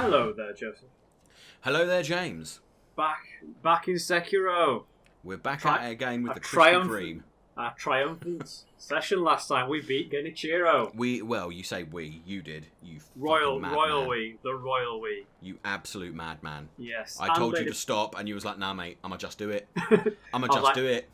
Hello there, Joseph. Hello there, James. Back in Sekiro. We're back at it again with the Krispy Kreme. Our triumphant session last time. We beat Genichiro. Well, you say we. You did. You royal madman. we. The royal we. You absolute madman. Yes. I told you to stop, and you was like, "Nah, mate. I'ma just do it. I'ma do it."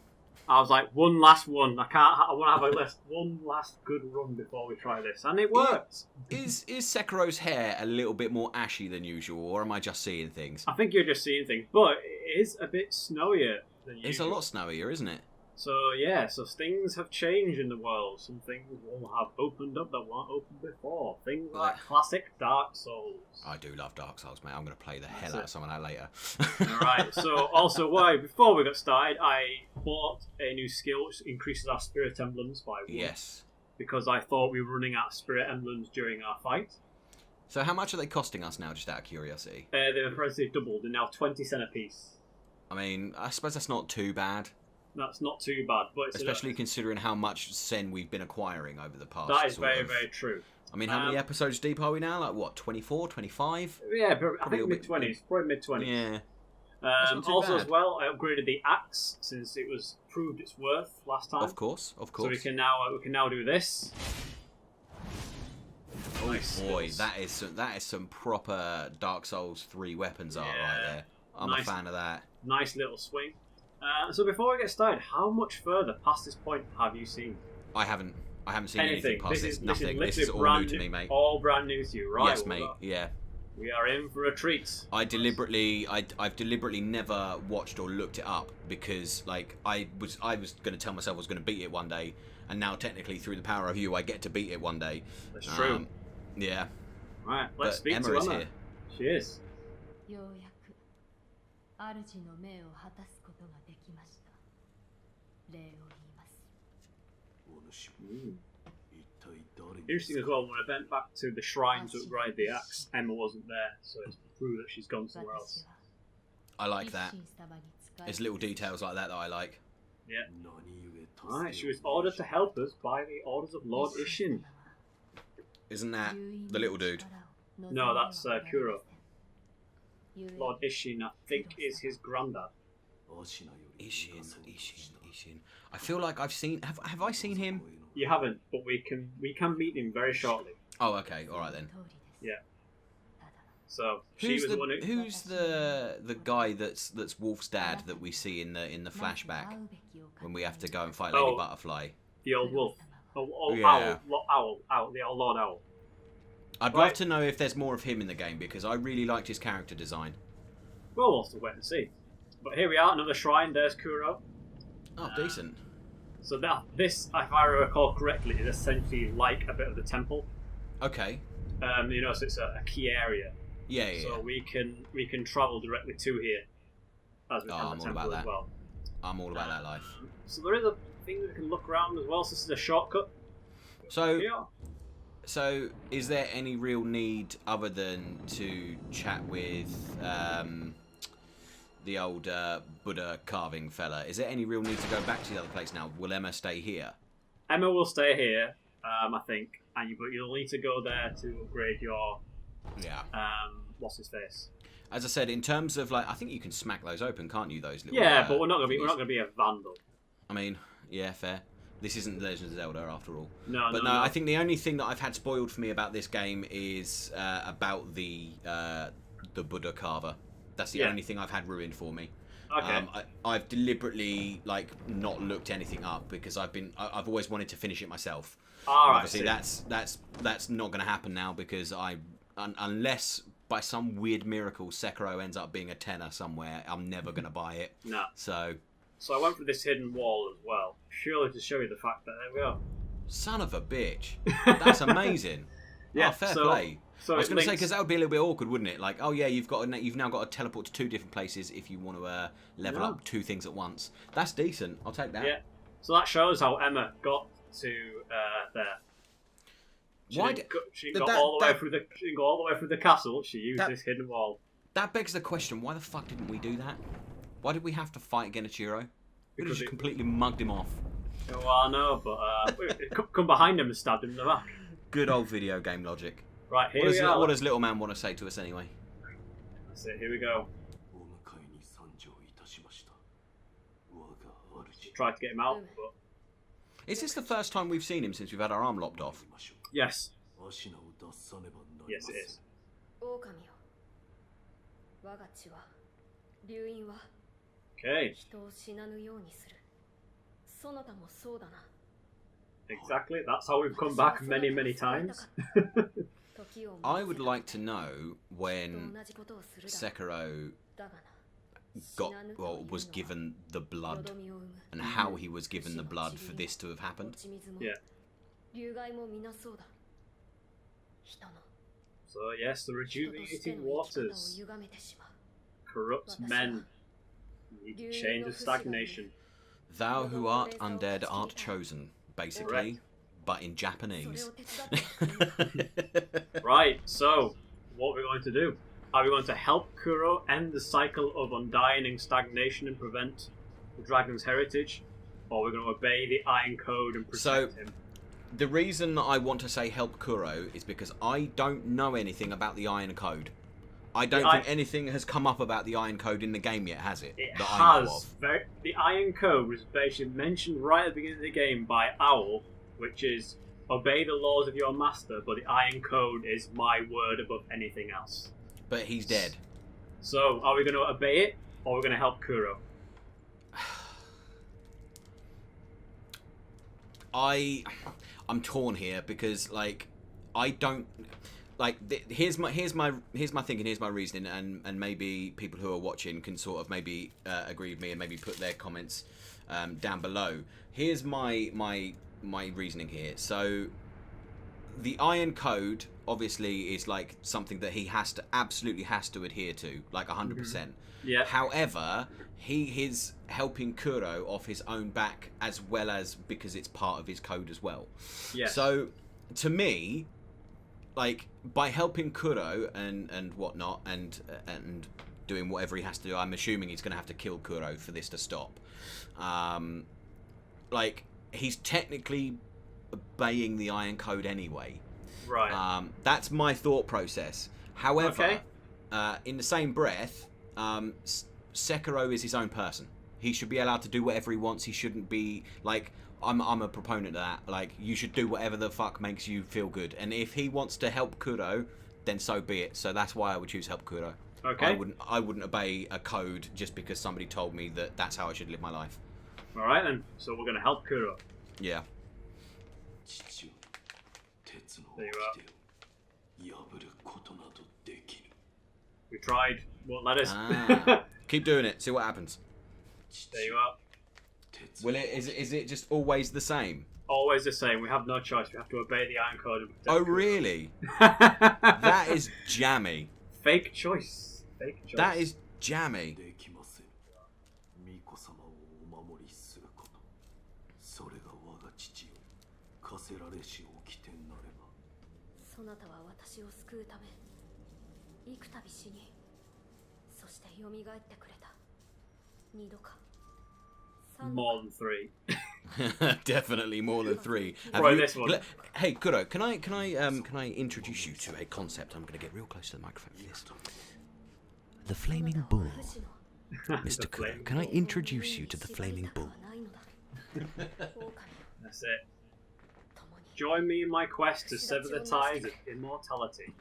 I was like, one last one. I want to have one last good run before we try this, and it worked. Is Sekiro's hair a little bit more ashy than usual, or am I just seeing things? I think you're just seeing things, but it is a bit snowier than usual. It's a lot snowier, isn't it? So things have changed in the world. Some things will have opened up that weren't open before. Things like classic Dark Souls. I do love Dark Souls, mate. I'm going to play the hell out of some of that later. Alright, so also before we got started, I bought a new skill which increases our spirit emblems by 1. Yes. Because I thought we were running out of spirit emblems during our fight. So how much are they costing us now, just out of curiosity? They've apparently doubled. They're now 20 cents a piece. I mean, I suppose that's not too bad. That's not too bad, but especially considering how much Sen we've been acquiring over the past. That is very, very true. I mean, how many episodes deep are we now? Like what, 24, 25? Yeah, I think mid-20s, probably mid-20s. Yeah. Also, as well, I upgraded the axe since it was proved its worth last time. Of course. So we can now do this. Oh boy, that is some proper Dark Souls 3 weapons art right there. I'm a fan of that. Nice little swing. So before we get started, how much further past this point have you seen? I haven't seen anything past this. Nothing. This is all new to me, mate. All brand new to you, right? Yes, mate. Yeah. We are in for a treat. I've deliberately never watched or looked it up because, like, I was going to tell myself I was going to beat it one day, and now technically through the power of you, I get to beat it one day. That's true. Yeah. Right. Let's speak Emma to is Emma. here. She is. Interesting as well, when I went back to the shrine to upgrade the axe, Emma wasn't there, so it's true that she's gone somewhere else. I like that. There's little details like that I like. Yeah. Alright, she was ordered to help us by the orders of Lord Ishin. Isn't that the little dude? No, that's Kuro. Lord Ishin, I think, is his granddad. Ishin. I feel like I've seen. Have I seen him? You haven't, but we can meet him very shortly. Oh, okay, all right then. Yeah. So who's the guy that's Wolf's dad that we see in the flashback when we have to go and fight Lady Butterfly? The old wolf. Yeah. Owl, the old Lord Owl. I'd love to know if there's more of him in the game because I really liked his character design. Well, we'll have to wait and see. But here we are, another shrine. There's Kuro. Oh, decent. So this, if I recall correctly, is essentially like a bit of the temple. Okay. So it's a key area. Yeah. So we can travel directly to here. As we can the temple as well. I'm all about that life. So there is a thing that we can look around as well. So this is a shortcut. So is there any real need other than to chat with the old Buddha carving fella? Is there any real need to go back to the other place now? Will Emma stay here? Emma will stay here, I think, but you'll need to go there to upgrade your what's his face. As I said, in terms of I think you can smack those open, can't you? Those little but we're not gonna be a vandal. I mean, yeah, fair. This isn't Legend of Zelda after all. No. I think the only thing that I've had spoiled for me about this game is about the Buddha carver. That's the only thing I've had ruined for me. Okay. I've deliberately not looked anything up because I've always wanted to finish it myself. Obviously, that's not going to happen now because unless by some weird miracle Sekiro ends up being a tenner somewhere, I'm never going to buy it. No. So I went for this hidden wall as well, purely to show you the fact that there we go. Son of a bitch! That's amazing. Yeah, fair play. So I was going to say because that would be a little bit awkward, wouldn't it? Like, oh yeah, you've now got to teleport to 2 different places if you want to level up 2 things at once. That's decent. I'll take that. Yeah. So that shows how Emma got to there. She didn't go all the way through the castle. She used this hidden wall. That begs the question: why the fuck didn't we do that? Why did we have to fight Genichiro? We could have just completely mugged him off. Well, I know, but come behind him and stabbed him in the back. Good old video game logic. Right, here we are. What does little man want to say to us anyway? So here we go. Tried to get him out, but... Is this the first time we've seen him since we've had our arm lopped off? Yes. Yes, it is. Okay. Exactly, that's how we've come back many, many times. I would like to know when Sekiro was given the blood and how he was given the blood for this to have happened. Yeah. So yes, the rejuvenating waters corrupt men. Need to change the stagnation. Thou who art undead art chosen, basically, correct. But in Japanese. Right, so what are we going to do? Are we going to help Kuro end the cycle of undying stagnation and prevent the dragon's heritage? Or are we going to obey the Iron Code and protect him? The reason I want to say help Kuro is because I don't know anything about the Iron Code. I don't think anything has come up about the Iron Code in the game yet, has it? It has. The Iron Code was basically mentioned right at the beginning of the game by Owl, which is obey the laws of your master, but the Iron Code is my word above anything else. But he's dead. So, are we going to obey it, or are we going to help Kuro? I'm torn here because, like, I don't like. Here's my thinking. Here's my reasoning, and maybe people who are watching can sort of maybe agree with me and maybe put their comments down below. Here's my reasoning here. So, the Iron Code obviously is like something that he absolutely has to adhere to, like 100%. Yeah. However, he is helping Kuro off his own back as well as because it's part of his code as well. Yeah. So, to me, like, by helping Kuro and whatnot and doing whatever he has to do, I'm assuming he's going to have to kill Kuro for this to stop. Like, he's technically obeying the Iron Code anyway. Right. That's my thought process. However, in the same breath, Sekiro is his own person. He should be allowed to do whatever he wants. He shouldn't be like. I'm a proponent of that. Like, you should do whatever the fuck makes you feel good. And if he wants to help Kuro, then so be it. So that's why I would choose help Kuro. Okay. I wouldn't obey a code just because somebody told me that that's how I should live my life. All right then. So we're gonna help Kuro. Yeah. There you are. We tried. Won't let us. Keep doing it. See what happens. There you are. Will it? Is it just always the same? Always the same. We have no choice. We have to obey the Iron Code and protect Oh, really? That is jammy. Fake choice. Fake choice. That is jammy. More than 3. Definitely more than 3. This one. Hey, Kuro, can I introduce you to a concept? I'm going to get real close to the microphone for this. The flaming bull. Mr. Kuro, can I introduce you to the flaming bull? That's it. Join me in my quest to sever the ties of immortality.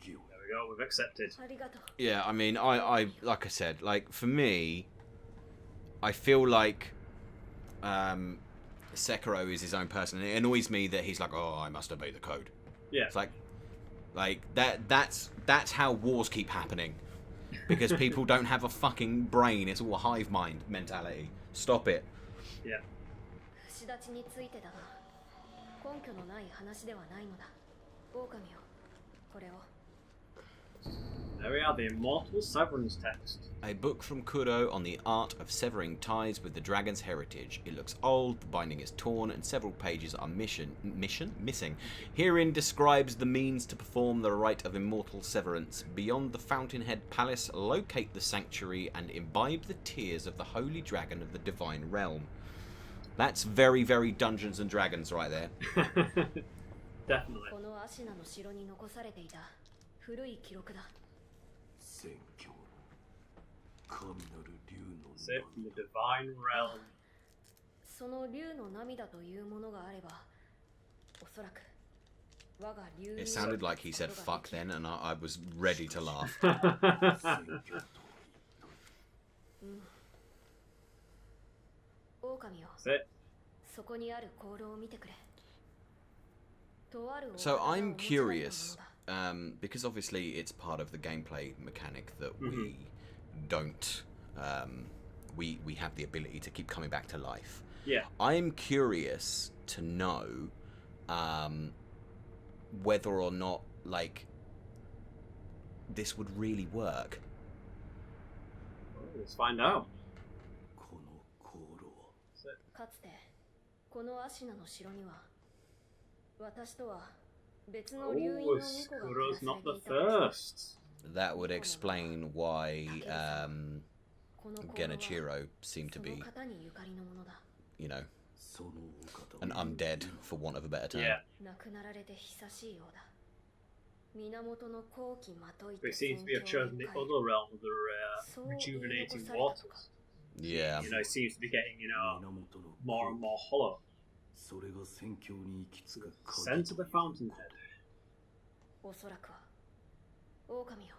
There we go, we've accepted. Yeah, I mean, I like I said, like, for me, I feel like Sekiro is his own person. And it annoys me that he's like, oh, I must obey the code. Yeah. It's like that's how wars keep happening. Because people don't have a fucking brain. It's all a hive mind mentality. Stop it. Yeah. There we are, the Immortal Severance Text. A book from Kuro on the art of severing ties with the dragon's heritage. It looks old, the binding is torn, and several pages are missing. Herein describes the means to perform the rite of immortal severance. Beyond the Fountainhead Palace, locate the sanctuary and imbibe the tears of the holy dragon of the divine realm. That's very, very Dungeons and Dragons right there. Definitely. Sit from the divine realm. その竜の涙というものがあれば、おそらく我が竜 It sounded like he said fuck then, and I was ready to laugh. 狼よ。 Sit. そこにある香炉を見てくれ。 So I'm curious, because obviously it's part of the gameplay mechanic that we don't, we have the ability to keep coming back to life. Yeah. I'm curious to know whether or not, like, this would really work. Let's find out. かつてこのアシナの城には私とは別の竜院の巫女が暮ら Kuro's され not て the いたことだ。 That would explain why Genichiro seemed to その be, 方にゆかりのものだ。 you know, an undead, for want of a better term. Yeah. 亡くなられて久しいようだ。源の好奇まとい They て seem to be have chosen the other realm of the rejuvenating waters. Yeah. You know, it seems to be getting, you know, more and more hollow. Sent to the fountainhead. おそらくは狼よ。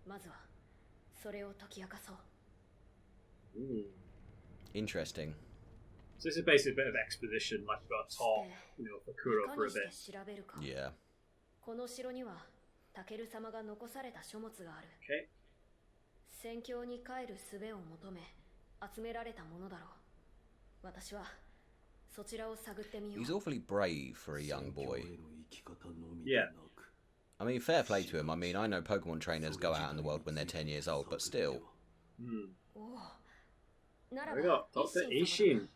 まずはそれを解き明かそう。 Interesting. So this is basically a bit of exposition, like we've got to talk, you know, for Kuro for a bit. 調べるか。 Yeah. この城にはタケル様が残された書物がある。 Okay. 戦況に帰る術を求め集められたものだろう。私はそちらを探ってみよう。 He's awfully brave for a young boy. Yeah. I mean, fair play to him. I mean, I know Pokemon trainers go out in the world when they're 10 years old, but still. おお。なら There we go. ば Talk to 一心様 Ishin. だ。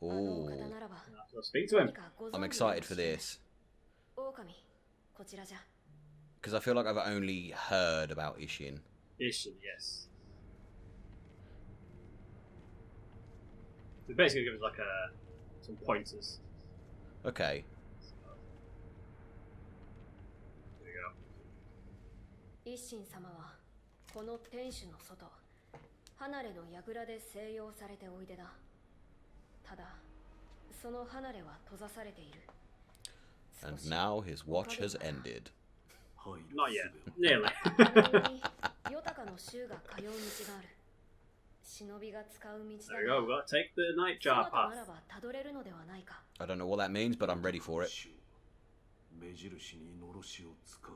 あのお Ooh. 方ならば So speak to him. 何かご存知 I'm の excited for this. 狼、こちらじゃ。 Because I feel like I've only heard about Ishin. Ishin, yes. So basically give us like some pointers. Okay. There you go. 一心様はこの天守の外、離れの櫓で静養されておいでだ。ただ、その離れは閉ざされている。 And now his watch has ended. Not yet. Nearly. 豊かの衆が通う道がある。忍びが使う道 There we go. We've got to take the nightjar そ path. ならばたどれるのではないか。 I don't know what that means, but I'm ready for it. We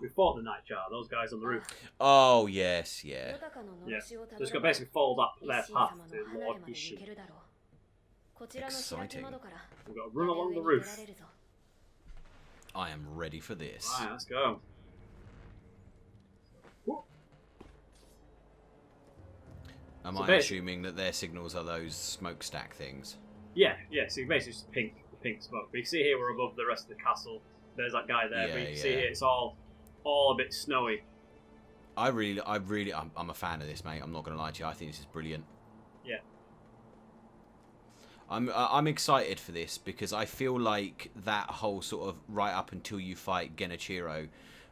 fought the nightjar. Those guys on the roof. Oh, yes, yeah. 豊かのの Yeah. ろしをた So ど just れ got ば basically followed up 一 their 心 path 様の to 離れ Lord まで行け Ishin. るだろう。こちらの開き窓から We've got to run 屋 along 根 the 上に roof. 出られるぞ。 I am ready for this. Right, let's go. Am So I basi- assuming that their signals are those smokestack things? Yeah, yeah. So basically just pink smoke. But you can see here we're above the rest of the castle. There's that guy there. But you Yeah, can see yeah. here it's all a bit snowy. I'm a fan of this, mate. I'm not going to lie to you. I think this is brilliant. Yeah. I'm excited for this because I feel like that whole sort of right up until you fight Genichiro,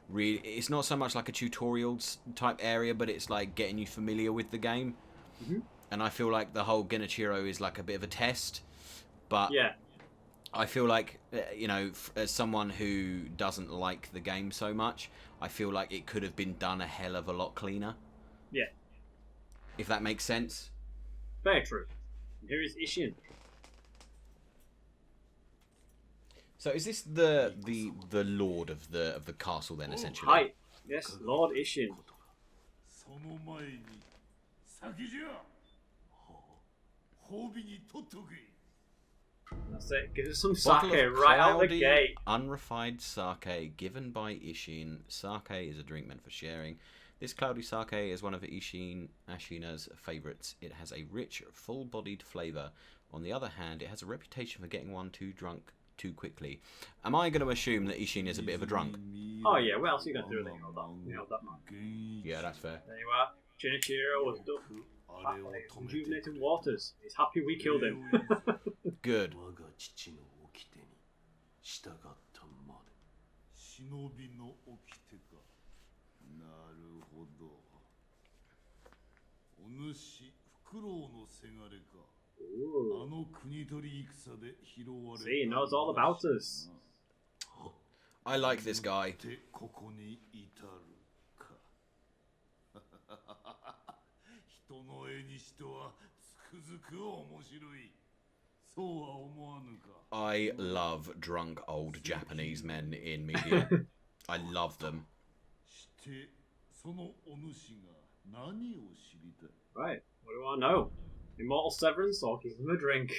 really, it's not so much like a tutorials type area, but it's like getting you familiar with the game. Mm-hmm. And I feel like the whole Genichiro is like a bit of a test, but Yeah. I feel like, you know, as someone who doesn't like the game so much, I feel like it could have been done a hell of a lot cleaner. Yeah. If that makes sense. Very true. And here is Ishin. So is this the lord of the castle then, essentially? Hi. Yes, Lord Ishin. その前に先じゃ。褒美に取っとけ。 That's it. Give us some Bottle sake of right out the cloudy, gate. unrefined sake given by Ishin. Sake is a drink meant for sharing. This cloudy sake is one of Ashina's favourites. It has a rich, full-bodied flavour. On the other hand, it has a reputation for getting one too drunk too quickly. Am I going to assume that Ishin is a bit of a drunk? Oh yeah, what else are you going to do with it? You know that man. Yeah, that's fair. There you are. Genichiro was done. Rejuvenating waters. He's happy we killed him. Good. 忍びの掟か。なるほど。See, he knows all about us. I like this guy. I love drunk old Japanese men in media. I love them. Right, what do you want to know? Immortal Severance or give him a drink?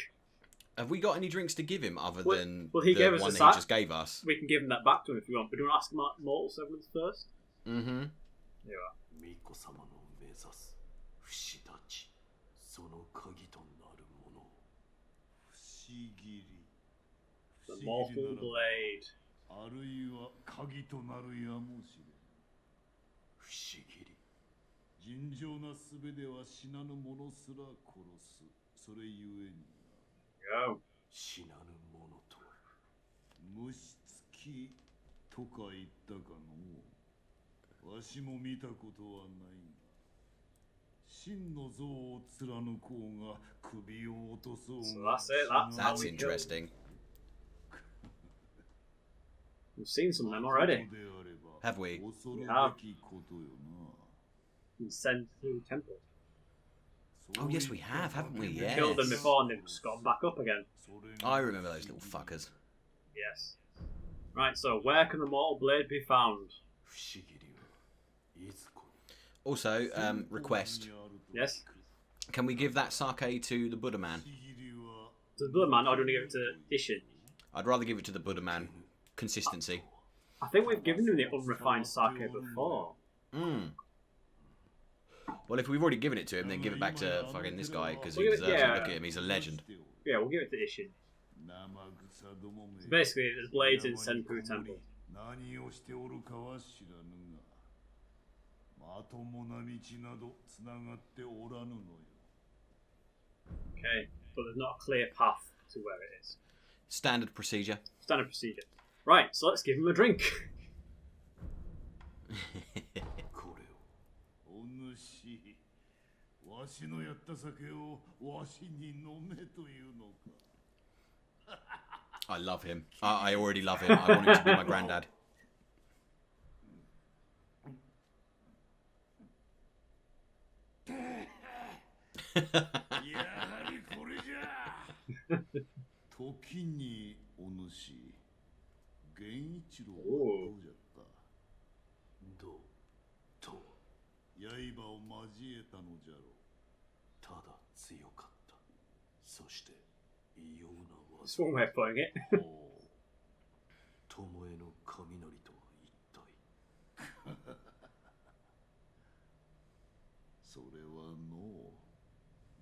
Have we got any drinks to give him other than he the gave us one a that he just gave us? We can give him that back to him if you want, but do you want to ask him about Immortal Severance first? Mm-hmm. Yeah. The Mortal Blade. Go. 虫つきとか言ったかのわしも見たことはないが真の像を貫こうが首を落とそう So が that's it, That's interesting. We've seen some of them already. Have we? We have. In Sengoku Temple. Oh yes, we have, haven't we? We Yes. killed them before and they've just gone back up again. I remember those little fuckers. Yes. Right, so where can the Mortal Blade be found? Also, request. Yes? Can we give that sake to the Buddha man? To the Blood Man, or do you want to give it to Ishin? I'd rather give it to the Buddha man. Consistency. I think we've given him the unrefined sake before. Mm. Well, if we've already given it to him, then give it back to fucking this guy, because he Well, deserves yeah. it. Look at him, he's a legend. Yeah, we'll give it to Ishin. Basically, there's blades in Sengoku Temple. Okay, but there's not a clear path to where it is. Standard procedure. Standard procedure. Right, so let's give him a drink. I love him. I already love him. I want him to be my granddad. That's one way of putting it. それはの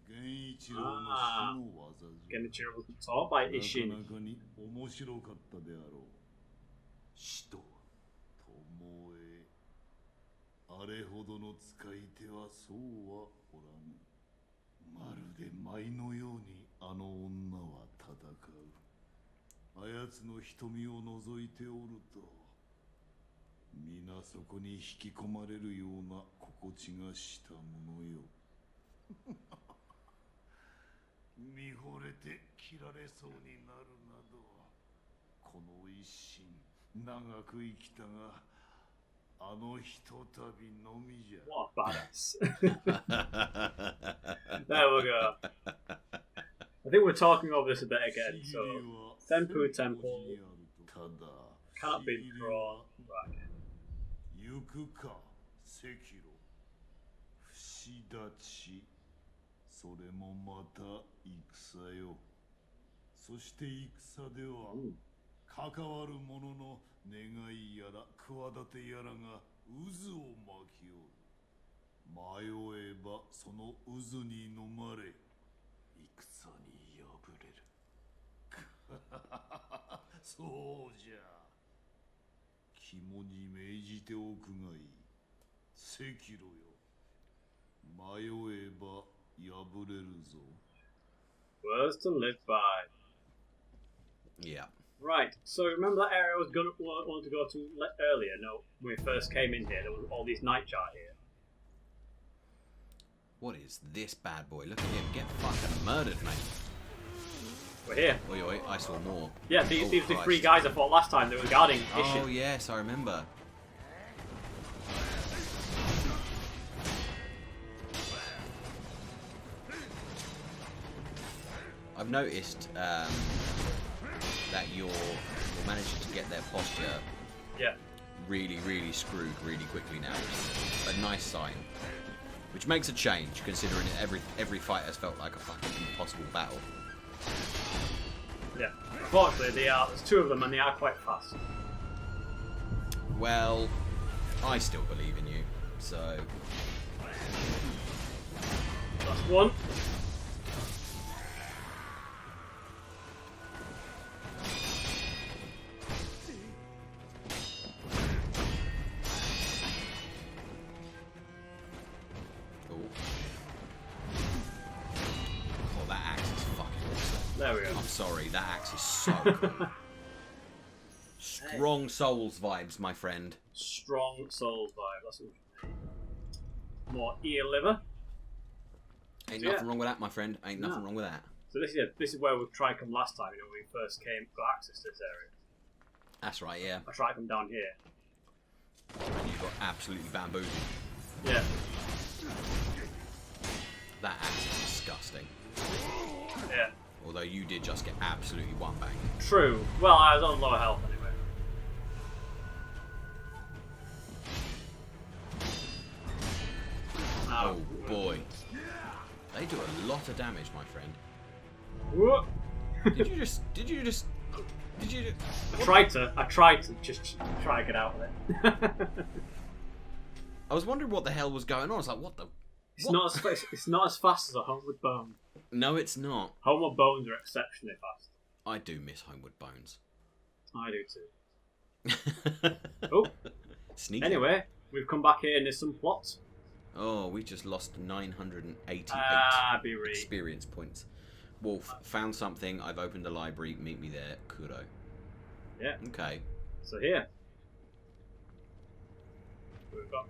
源一郎の死の技じゃ。 Genichiro was taught by な Ishin. かなかに面白かったであろう。死と巴。あれほどの使い手はそうはおらぬ。まるで舞のようにあの女は戦う。あやつの瞳を覗いておると、皆そこに引き込まれるような心地がしたものよ。見惚れて切られそうになるなど、この一心長く生きたが、あのひとたびのみじゃ。 What a badass. There we go. I think we're talking over this a bit again. So, Sengoku Temple cannot be drawn. Right. 行くか、赤炉。不死立ち。それもまた戦よ。そして戦では、関わる者の願いやら企てやらが渦を巻きおる。迷えばその渦に飲まれ、戦に敗れる。そうじゃ。肝に銘じておくがいい。赤炉よ。迷えば破れるぞ。 Words to live by. Yeah. Right, so remember that area I was going to want to go to earlier? No, when we first came in here, there was all these nightjar here. What is this bad boy? Look at him. Get fucking murdered, mate. We're here. Oi, oi, I saw more. Yeah, these are the 3 guys I fought last time. They were guarding Ishin. Oh, yes, I remember. I've noticed that you're managing to get their posture really, really screwed really quickly now. A nice sign. Which makes a change, considering every fight has felt like a fucking impossible battle. Yeah. Unfortunately, there's 2 of them and they are quite fast. Well, I still believe in you, so... That's 1. There we go. I'm sorry, that axe is so cool. Strong Souls vibes, my friend. Strong Souls vibe. That's what we need. More ear liver. Ain't nothing wrong with that, my friend. Ain't nothing wrong with that. So this is where we tried to come last time. You know, when we first got access to this area. That's right, yeah. I tried to come down here. And you got absolutely bamboozled. Yeah. That axe is disgusting. Yeah. Although you did just get absolutely one bang. True. Well, I was on lower health anyway. Oh boy. They do a lot of damage, my friend. Whoa. Did you just I tried to just try to get out of it. I was wondering what the hell was going on. I was like, what the... It's not as fast as a Homeward Bone. No, it's not. Homeward Bones are exceptionally fast. I do miss Homeward Bones. I do too. Oh. Sneaky. Anyway, we've come back here and there's some plots. Oh, we just lost 988 experience points. Wolf, found something. I've opened a library. Meet me there. Kuro. Yeah. Okay. So here. We've got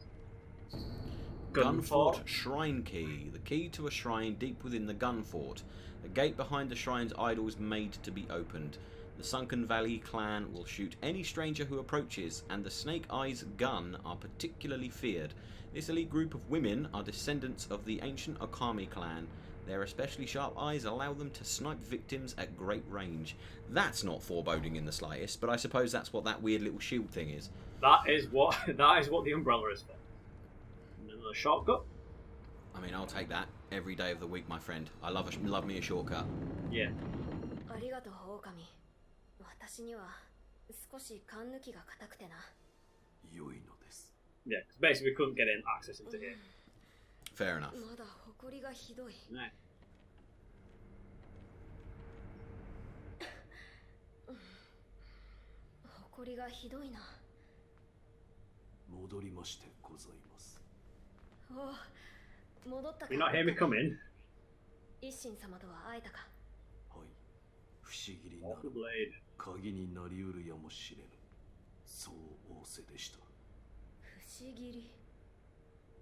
Gunfort Shrine Key. The key to a shrine deep within the Gunfort. A gate behind the shrine's idol is made to be opened. The Sunken Valley clan will shoot any stranger who approaches, and the Snake Eyes gun are particularly feared. This elite group of women are descendants of the ancient Okami clan. Their especially sharp eyes allow them to snipe victims at great range. That's not foreboding in the slightest, but I suppose that's what that weird little shield thing is. That is what the umbrella is for. And then the shortcut. I mean, I'll take that every day of the week, my friend. I love me a shortcut. Yeah. Yeah, because basically we couldn't get in access into here. Fair enough. Right. You not hear me come in? Walk the blade. 鍵になりうるやもしれぬ。そう仰せでした。不思議。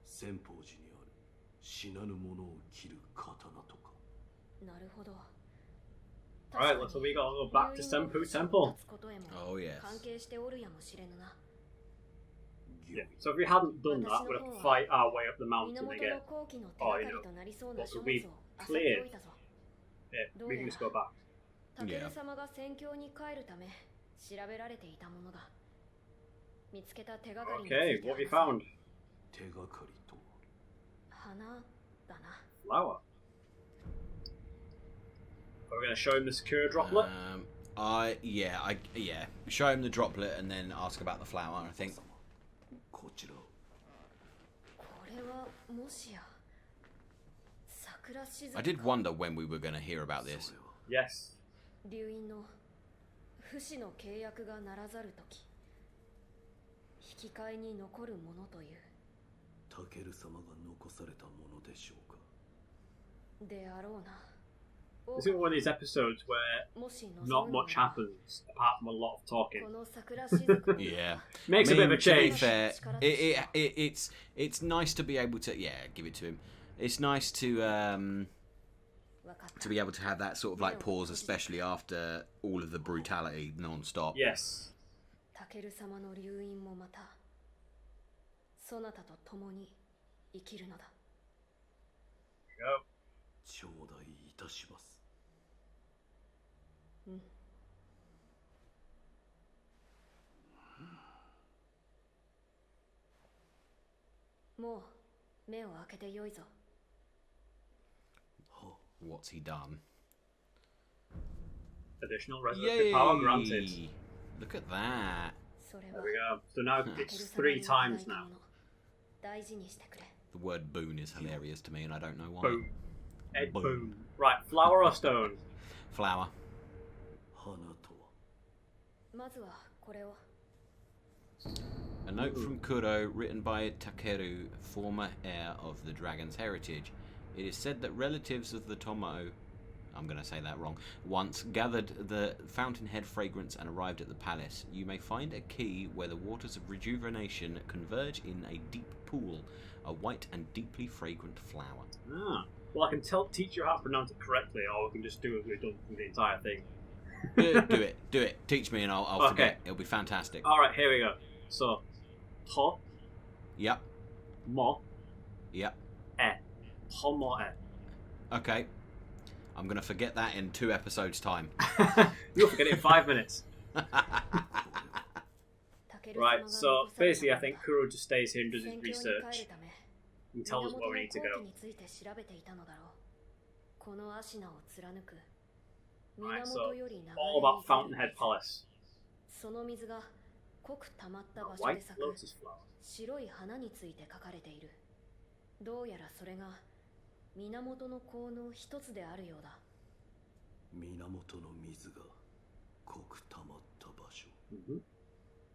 先方寺にある死なぬ者を切る刀とか。なるほど。Alright, so we gotta go back to Senpu Temple. Oh yes. Yeah, so if we hadn't done that, we'd have to fight our way up the mountain again. Or, you know, what would be cleared. Yeah, we can just go back. Yeah. Okay, what have you found? Flower. Are we going to show him the Sekiro droplet? Yeah. Show him the droplet and then ask about the flower, I think. I did wonder when we were going to hear about this. Yes. This is one of these episodes where not much happens apart from a lot of talking. Yeah, makes a bit of a change. To be fair, it's nice to be able to give it to him. It's nice to be able to have that sort of like pause, especially after all of the brutality non-stop. Yes. タケル様の留飲もまたそなたと共に生きるのだ。Go. 頂戴いたします。うん。もう目を開けてよいぞ。What's he done? Additional resurrected power granted. Look at that. There we go. So now it's 3 times now. The word boon is hilarious to me, and I don't know why. Boom. Ed boom. Right, flower or stone? Flower. 花とは。まずはこれを。 A note from Kuro, written by Takeru, former heir of the dragon's heritage. It is said that relatives of the Tomo, I'm going to say that wrong, once gathered the fountainhead fragrance and arrived at the palace. You may find a key where the waters of rejuvenation converge in a deep pool, a white and deeply fragrant flower. Ah. Well, I can teach you how to pronounce it correctly, or we can just do as we've done from the entire thing. Do it. Teach me and I'll forget. It'll be fantastic. Alright, here we go. So, to. Yep. Mo. Yep. E. Tomo e. Okay. I'm going to forget that in 2 episodes' time. You'll forget it in 5 minutes. Right, so basically I think Kuro just stays here and does his research. And tells us where we need to go. Right, so all about Fountainhead Palace. A white lotus flower. 白い花について書かれている。どうやらそれが源の効の一つであるようだ。源の水が濃く溜まった場所。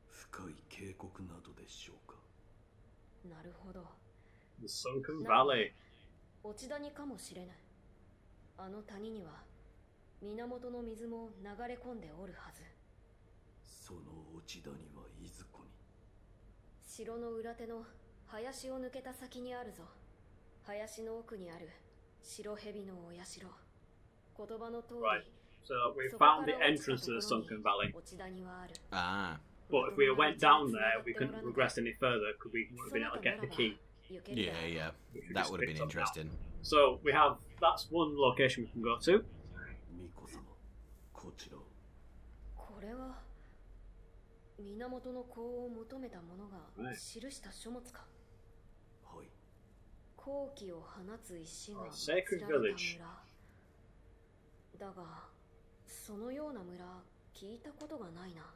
深い渓谷などでしょうか。なるほど。The Sunken Valley. 落ち谷かもしれぬ。あの谷には源の水も流れ込んでおるはず。その落ち谷はいずこに。城の裏手の林を抜けた先にあるぞ。林の奥にある白蛇のお社。言葉の通り。Right. So we found the entrance to the Sunken Valley. Ah. But if we went down there, we couldn't progress any further because we wouldn't have been able to get the key. Yeah. That would have been interesting. So we have, that's one location we can go to. 巫女様、こちらを。これは源の功を求めた者が記した書物か。はい。好気を放つ石が Sacred Village. だが、そのような村聞いたことがないな。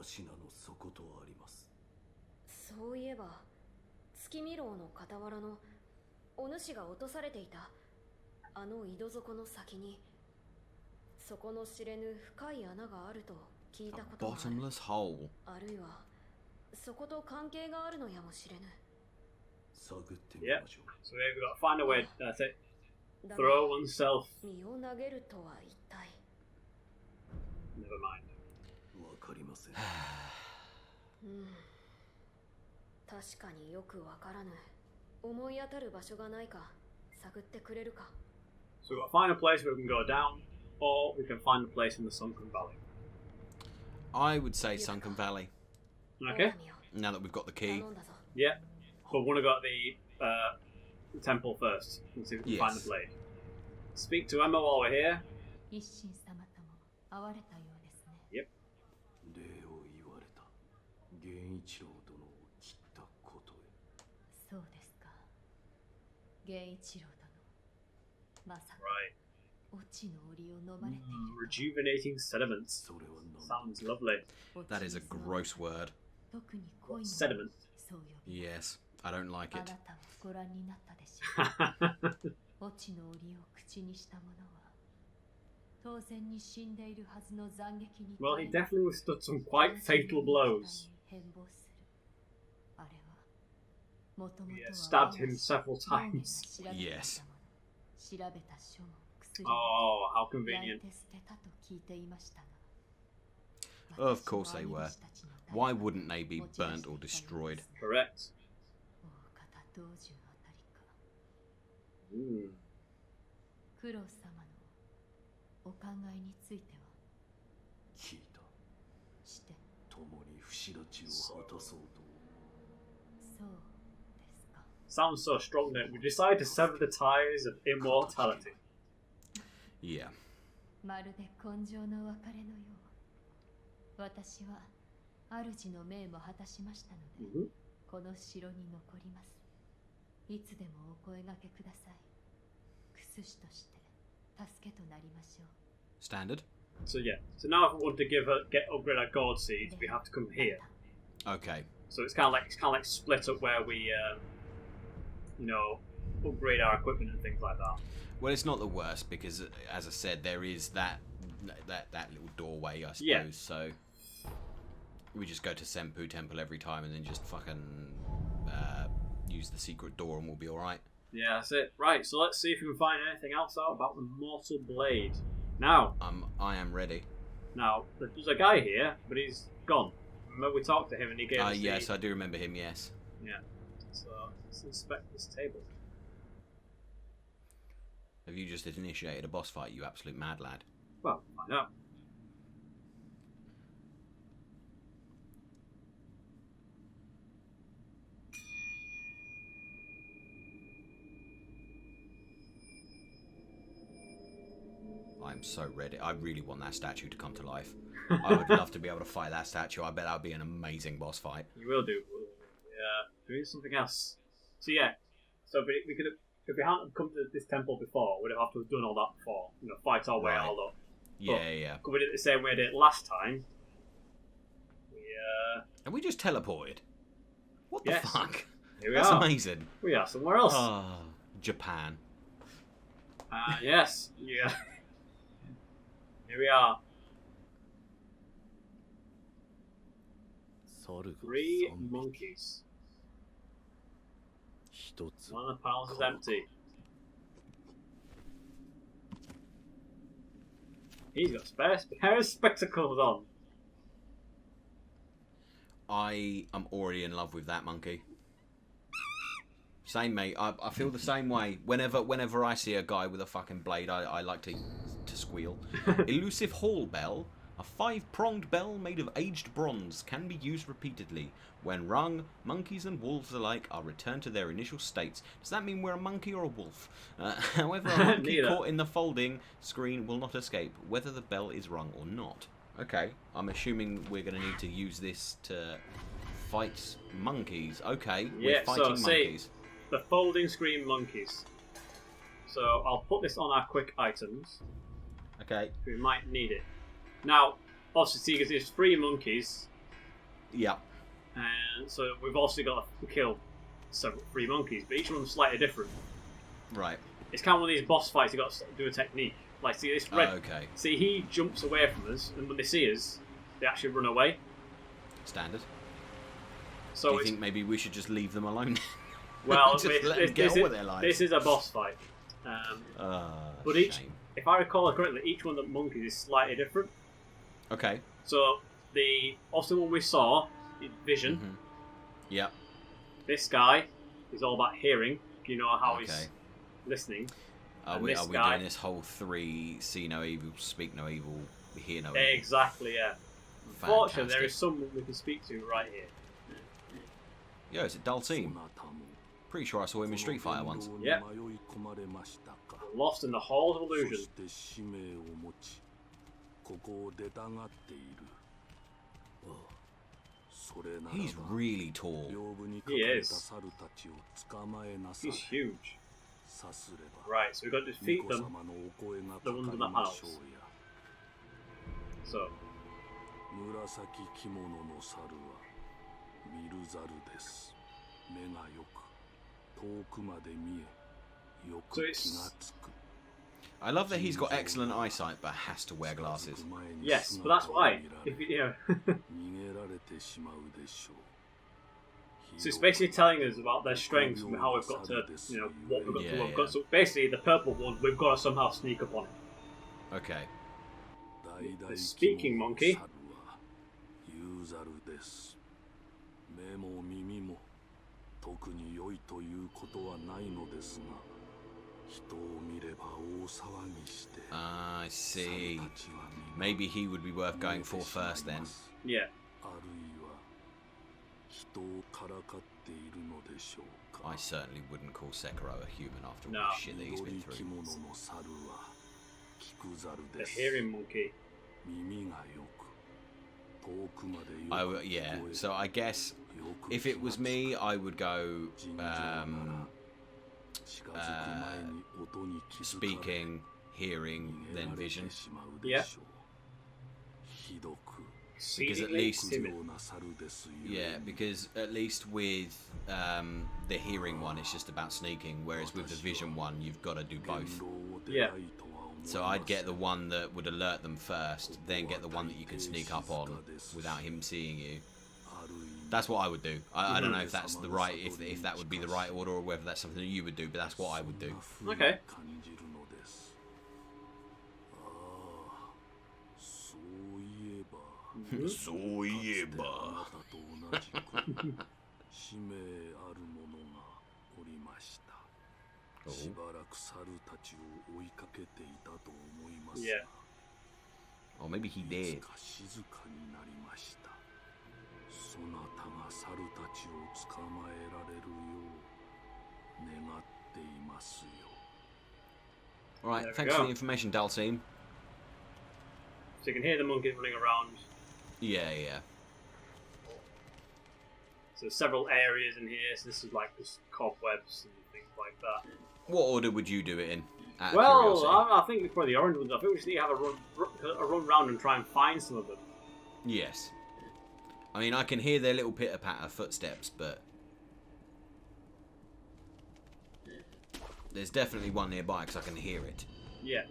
アシナの底とあります。そういえば、月見楼の傍らのお主が落とされていたあの井戸底の先に、そこの知れぬ深い穴があると聞いたことがある。Bottomless hole. あるいはそこと関係があるのやもしれぬ。探ってみましょう。So we've got to find a way. That's it. Throw oneself. 身を投げるとは一体。Never mind. わかりません。確かによくわからぬ。思い当たる場所がないか探ってくれるか。So we've got to find a place where we can go down, or we can find a place in the Sunken Valley. I would say Sunken Valley. Okay. Now that we've got the key. Yeah. But we want to go to the temple first and see if we can find the blade. Speak to Emma while we're here. Yep. 礼を言われた。源一郎殿を切ったことへ。そうですか。源一郎殿。まさか。Right. 落ちの檻を飲まれている。Rejuvenating sediments. Sounds lovely. That is a gross word. Sediment. Yes, I don't like it. ご覧になったでしょう。落ちの檻を口にした者は当然に死んでいるはずの斬撃に。Well, he definitely withstood some quite fatal blows. He stabbed him several times. Yes. Oh, how convenient. Of course they were. Why wouldn't they be burnt or destroyed? Correct. クロス様のお考えについては聞いた。して共に不死立ちを果たそうと。そうですか。 Sounds so strong that we decide to sever the ties of immortality. Yeah. まるで根性の別れのよう。私は主の命も果たしましたので、この城に残ります。いつでもお声掛けください。クスシとして助けとなりましょう。 Standard. So yeah. So now if we want to upgrade our gourd seeds, we have to come here. Okay. So it's kind of like split up where we, upgrade our equipment and things like that. Well, it's not the worst because, as I said, there is that little doorway, I suppose. Yeah. So we just go to Senpu Temple every time and then just fucking use the secret door and we'll be all right. Yeah, that's it. Right. So let's see if we can find anything else out about the Mortal Blade. Now. I am ready. Now there's a guy here, but he's gone. Remember we talked to him and he gave us yes, I do remember him. Yes. Yeah. So let's inspect this table. Have you just initiated a boss fight, you absolute mad lad? Well, I know. I'm so ready. I really want that statue to come to life. I would love to be able to fight that statue. I bet that would be an amazing boss fight. You will do. Yeah. Doing something else. So yeah. So we could have, if we hadn't come to this temple before, we'd have to have done all that before. Fight our way all up. Yeah. We did it the same way we did it last time. And we just teleported. What the fuck? Here we That's are. amazing. We are somewhere else. Japan. Yes. Yeah. Here we are. 3 monkeys. 一つ One of the panels is empty. He's got a pair of spectacles on. I am already in love with that monkey. Same, mate. I feel the same way. Whenever I see a guy with a fucking blade, I like to squeal. Elusive Hall Bell. A 5-pronged bell made of aged bronze can be used repeatedly. When rung, monkeys and wolves alike are returned to their initial states. Does that mean we're a monkey or a wolf? However, a monkey caught in the folding screen will not escape, whether the bell is rung or not. Okay, I'm assuming we're going to need to use this to fight monkeys. Okay, we're fighting monkeys. The folding screen monkeys. So I'll put this on our quick items. Okay. We might need it. Now, obviously, because there's 3 monkeys. Yeah. And so we've also got to kill 3 monkeys, but each one's slightly different. Right. It's kind of one of these boss fights. You got to do a technique. Like, see this red. Okay. See, he jumps away from us, and when they see us, they actually run away. Standard. So do you think maybe we should just leave them alone? Well, just let them get on with their lives. This is a boss fight. But if I recall correctly, each one of the monkeys is slightly different. Okay. So the one we saw, Vision. Mm-hmm. Yep. This guy is all about hearing. You know how he's listening. Are we doing this whole 3 see no evil, speak no evil, hear no evil? Exactly, yeah. Unfortunately, there is someone we can speak to right here. Yo, is it Dalteem? Pretty sure I saw him in Street Fighter once. Yep. Lost in the Halls of Illusion. He's really tall. He is. He's huge. Right, so we've got to defeat them. The ones in the house. So. So it's... I love that he's got excellent eyesight but has to wear glasses. Yes, but that's why. If you So it's basically telling us about their strengths and how we've got to, what we've got to work on. So basically, the purple one, we've got to somehow sneak up on it. Okay. The speaking monkey. I see. Maybe he would be worth going for first then. Yeah. I certainly wouldn't call Sekiro a human after all No. the shit that he's been through. The hearing monkey. Yeah, so I guess if it was me, I would go speaking, hearing, then vision. Yeah. Because at least, because at least with the hearing one, it's just about sneaking, whereas with the vision one, you've got to do both. Yeah. So I'd get the one that would alert them first, then get the one that you can sneak up on without him seeing you. That's what I would do. I don't know if that's the right, if that would be the right order or whether that's something that you would do, but that's what I would do. Okay. Yeah. Or maybe he did. Alright, thanks for the information, Dalsim. So you can hear the monkeys running around. Yeah, yeah. So several areas in here, so this is like just cobwebs and things like that. What order would you do it in? Well, I think it's probably the orange ones. I think we just need to have a run round and try and find some of them. Yes. I mean, I can hear their little pitter-patter footsteps, but there's definitely one nearby because I can hear it. Yeah.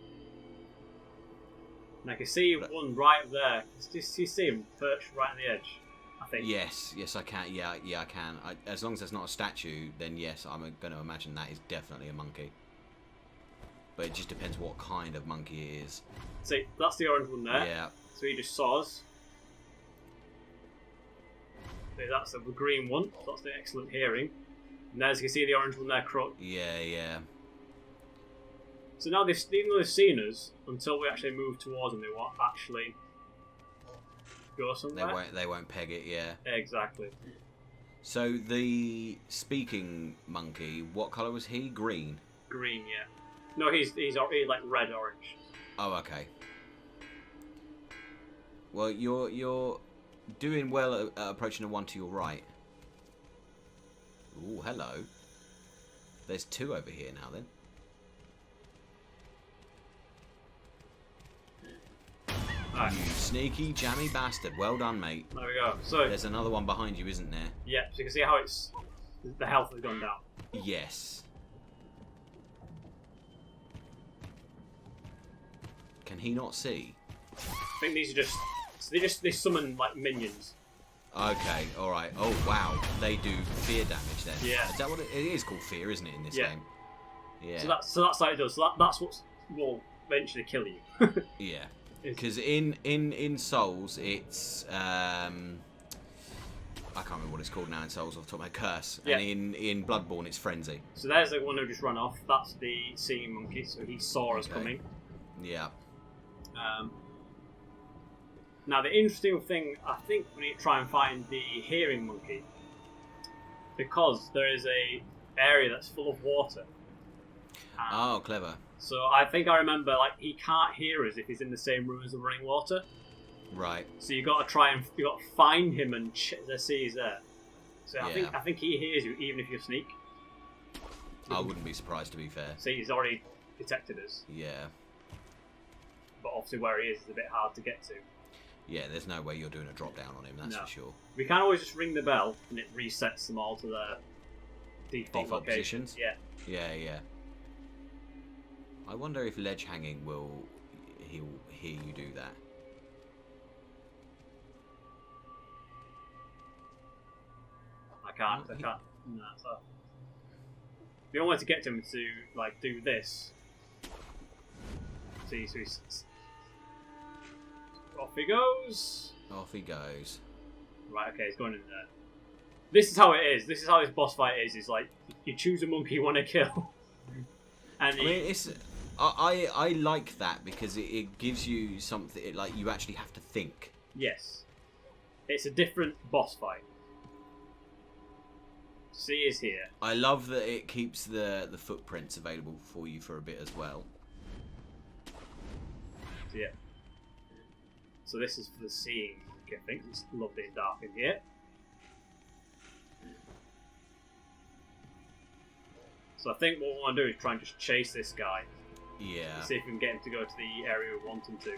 And I can see one right there. Do you see him perched right on the edge? I think. Yes, I can. Yeah, I can. As long as it's not a statue, then yes, I'm going to imagine that is definitely a monkey. But it just depends what kind of monkey it is. See, that's the orange one there. Yeah. So he just saw us. So that's the green one. So that's the excellent hearing. And as you can see, the orange one there, Crook. Yeah, yeah. So now even though they've seen us, until we actually move towards them, they won't actually go somewhere. They won't peg it, yeah. Exactly. So the speaking monkey, what colour was he? Green? Green, yeah. No, he's like red-orange. Oh, okay. Well, you're doing well at approaching the one to your right. Ooh, hello. There's two over here now, then. Right. You sneaky, jammy bastard. Well done, mate. There we go. So there's another one behind you, isn't there? Yeah, so you can see how the health has gone down. Yes. Can he not see? I think these are they summon like minions. Okay, alright. Oh, wow. They do fear damage then. Yeah. Is that what it is called, fear, isn't it, in this game? Yeah. So that's how it does. So that's what will eventually kill you. Yeah. Because in Souls, it's I can't remember what it's called now in Souls off the top of my curse. Yeah. And in Bloodborne, it's Frenzy. So there's the one who just ran off. That's the seeing monkey. So he saw us coming. Yeah. Now the interesting thing, I think, we need to try and find the hearing monkey, because there is a area that's full of water. Oh, clever. So I think I remember, like, he can't hear us if he's in the same room as the running water. Right. So you got to find him and see he's there. So yeah. I think he hears you even if you sneak. I wouldn't be surprised, to be fair. See, he's already detected us. Yeah. But obviously where he is a bit hard to get to. Yeah, there's no way you're doing a drop down on him, that's for sure. We can always just ring the bell and it resets them all to their default positions. Yeah. Yeah, yeah. I wonder if ledge hanging he'll hear you do that. I can't. No, so the only way to get to him is to like do this. See, so he's off he goes. Off he goes. Right, okay, he's going in there. This is how it is. This is how this boss fight is. It's like you choose a monkey you want to kill, And I mean, I like that because it gives you something like you actually have to think. Yes, it's a different boss fight. C is here. I love that it keeps the footprints available for you for a bit as well. So, yeah. So this is for the seeing. I think it's lovely and dark in here. So I think what we want to do is try and just chase this guy. Yeah. See if we can get him to go to the area we want him to.